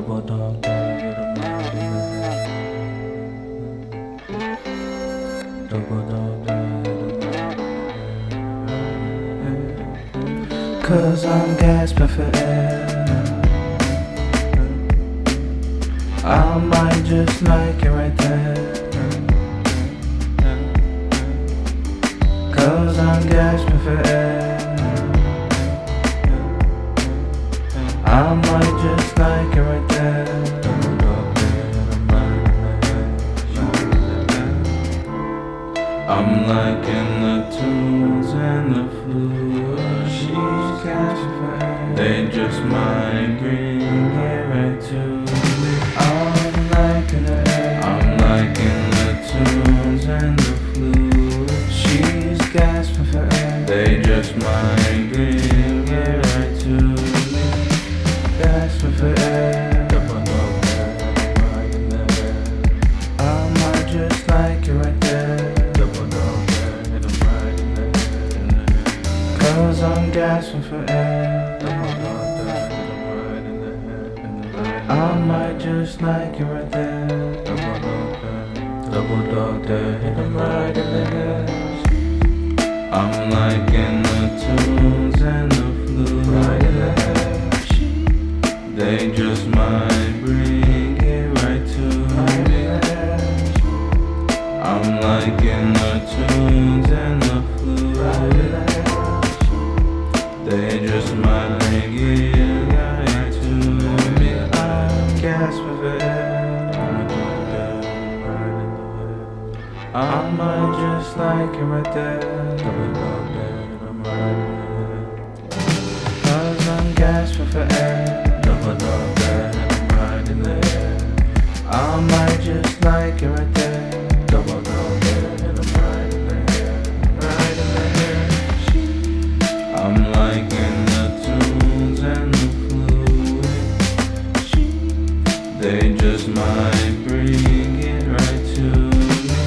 double dog day, double dog day. Cause I'm gasping for air. I might just like it right there. Cause I'm gasping for air. I might just like it right there. I'm liking the tunes and the flute. She's gasping for air. They just might bring it right to me. I'm liking the air. I'm liking the tunes and the flute. She's gasping for air. They just might bring it right to me. Gasping for air. I might just like it right there. Cause I'm gasping for air. I might just like it right there. Double dog day, hit 'em right in the head. I'm liking the tunes and the flute. Right in the head. They just might bring it right to me. I'm liking the tunes and the flute. Right in the head. They just might bring it right to me. I'm gasping for air. I might just like it right there. Cause I'm gasping for air. I might just like it right there. Double dog day, and I'm right in the air, right in the air. I'm liking the tunes and the flute. They just might bring it right to me.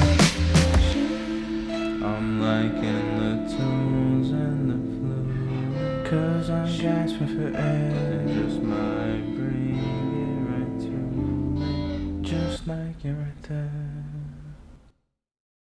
I'm liking the tunes and the flute. Cause I'm gasping for air. They just might bring it right to me. Just like it right there.